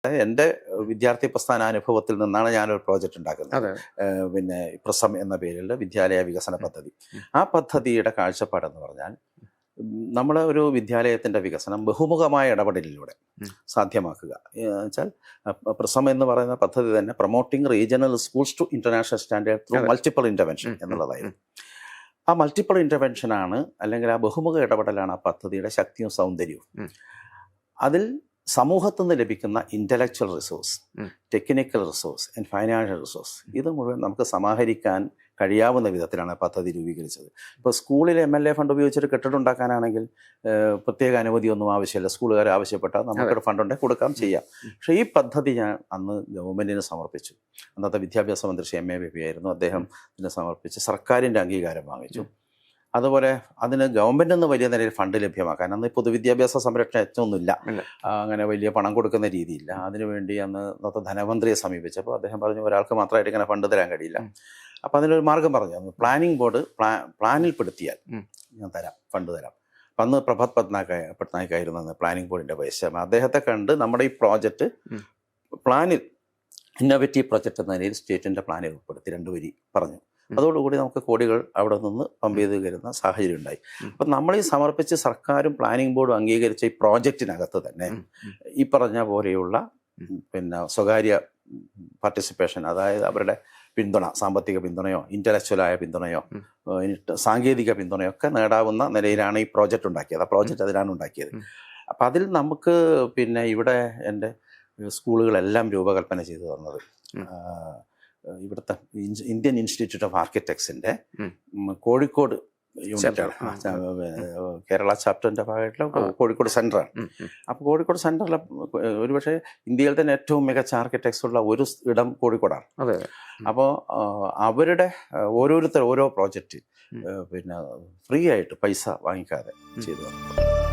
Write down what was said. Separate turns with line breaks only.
എൻ്റെ വിദ്യാർത്ഥി പ്രസ്ഥാനാനുഭവത്തിൽ നിന്നാണ് ഞാനൊരു പ്രോജക്റ്റ് ഉണ്ടാക്കുന്നത്. പിന്നെ പ്രസം എന്ന പേരിൽ വിദ്യാലയ വികസന പദ്ധതി. ആ പദ്ധതിയുടെ കാഴ്ചപ്പാടെന്ന് പറഞ്ഞാൽ നമ്മൾ ഒരു വിദ്യാലയത്തിൻ്റെ വികസനം ബഹുമുഖമായ ഇടപെടലിലൂടെ സാധ്യമാക്കുക. വെച്ചാൽ പ്രസം എന്ന് പറയുന്ന പദ്ധതി തന്നെ promoting regional schools to international standard through multiple intervention എന്നുള്ളതായിരുന്നു. ആ മൾട്ടിപ്പിൾ ഇൻ്റർവെൻഷനാണ്, അല്ലെങ്കിൽ ആ ബഹുമുഖ ഇടപെടലാണ് ആ പദ്ധതിയുടെ ശക്തിയും സൗന്ദര്യവും. അതിൽ സമൂഹത്തിൽ നിന്ന് ലഭിക്കുന്ന intellectual resource, technical resource and financial resource ഇത് മുഴുവൻ നമുക്ക് സമാഹരിക്കാൻ കഴിയാവുന്ന വിധത്തിലാണ് പദ്ധതി രൂപീകരിച്ചത്. ഇപ്പോൾ സ്കൂളിൽ MLA ഫണ്ട് ഉപയോഗിച്ചൊരു കെട്ടിടം ഉണ്ടാക്കാനാണെങ്കിൽ പ്രത്യേക അനുമതിയൊന്നും ആവശ്യമില്ല. സ്കൂളുകാർ ആവശ്യപ്പെട്ടാൽ നമുക്കൊരു ഫണ്ടുണ്ടെങ്കിൽ കൊടുക്കാം, ചെയ്യാം. പക്ഷേ ഈ പദ്ധതി ഞാൻ അന്ന് ഗവൺമെൻറ്റിന് സമർപ്പിച്ചു. അന്നത്തെ വിദ്യാഭ്യാസ മന്ത്രി MA ബേബി ആയിരുന്നു. അദ്ദേഹം ഇതിനെ സമർപ്പിച്ച് സർക്കാരിൻ്റെ അംഗീകാരം വാങ്ങിച്ചു. അതുപോലെ അതിന് ഗവൺമെൻറ് നിന്ന് വലിയ നിലയിൽ ഫണ്ട് ലഭ്യമാക്കാൻ, അന്ന് പൊതുവിദ്യാഭ്യാസ സംരക്ഷണ യജ്ഞമൊന്നുമില്ല, അങ്ങനെ വലിയ പണം കൊടുക്കുന്ന രീതിയില്ല. അതിനുവേണ്ടി അന്നത്തെ ധനമന്ത്രിയെ സമീപിച്ചപ്പോൾ അദ്ദേഹം പറഞ്ഞു ഒരാൾക്ക് മാത്രമായിട്ട് ഇങ്ങനെ ഫണ്ട് തരാൻ കഴിയില്ല. അപ്പോൾ അതിനൊരു മാർഗം പറഞ്ഞു, പ്ലാനിംഗ് ബോർഡ് പ്ലാനിൽ പെടുത്തിയാൽ ഞാൻ തരാം, ഫണ്ട് തരാം. അപ്പം അന്ന് പ്രഭാത് പട്നായിക് ആയിരുന്നു അന്ന് പ്ലാനിംഗ് ബോർഡിൻ്റെ വൈസ് ചെയർമാൻ. അദ്ദേഹത്തെ കണ്ട് നമ്മുടെ ഈ പ്രോജക്റ്റ് പ്ലാനിൽ ഇന്നോവേറ്റീവ് പ്രോജക്റ്റ് എന്ന നിലയിൽ സ്റ്റേറ്റിൻ്റെ പ്ലാനിൽ ഉൾപ്പെടുത്തി 2 വരി പറഞ്ഞു. അതോടുകൂടി നമുക്ക് കോടികൾ അവിടെ നിന്ന് പമ്പ് ചെയ്ത് കയറുന്ന സാഹചര്യം ഉണ്ടായി. അപ്പം നമ്മൾ ഈ സമർപ്പിച്ച് സർക്കാരും പ്ലാനിംഗ് ബോർഡും അംഗീകരിച്ച ഈ പ്രോജക്റ്റിനകത്ത് തന്നെ ഈ പറഞ്ഞ പോലെയുള്ള പിന്നെ സ്വകാര്യ പാർട്ടിസിപ്പേഷൻ, അതായത് അവരുടെ പിന്തുണ, സാമ്പത്തിക പിന്തുണയോ ഇൻ്റലക്ച്വലായ പിന്തുണയോ സാങ്കേതിക പിന്തുണയോ ഒക്കെ നേടാവുന്ന നിലയിലാണ് ഈ പ്രോജക്റ്റ് ഉണ്ടാക്കിയത്. ആ പ്രോജക്റ്റ് അതിലാണ് ഉണ്ടാക്കിയത്. അപ്പം അതിൽ നമുക്ക് പിന്നെ ഇവിടെ എൻ്റെ സ്കൂളുകളെല്ലാം രൂപകൽപ്പന ചെയ്തു തന്നത് ഇവിടുത്തെ ഇന്ത്യൻ ഇൻസ്റ്റിറ്റ്യൂട്ട് ഓഫ് ആർക്കിടെക്ട്സിൻ്റെ കോഴിക്കോട് യൂണിറ്റാണ്, കേരള ചാപ്റ്ററിൻ്റെ ഭാഗമായിട്ടുള്ള കോഴിക്കോട് സെൻറ്ററാണ്. അപ്പോൾ കോഴിക്കോട് സെൻറ്ററിൽ ഒരുപക്ഷെ ഇന്ത്യയിൽ തന്നെ ഏറ്റവും മികച്ച ആർക്കിടെക്ട്സ് ഉള്ള ഒരു ഇടം കോഴിക്കോടാണ്. അപ്പോൾ അവരുടെ ഓരോ പ്രോജക്റ്റ് പിന്നെ ഫ്രീ ആയിട്ട് പൈസ വാങ്ങിക്കാതെ ചെയ്തു തന്നു.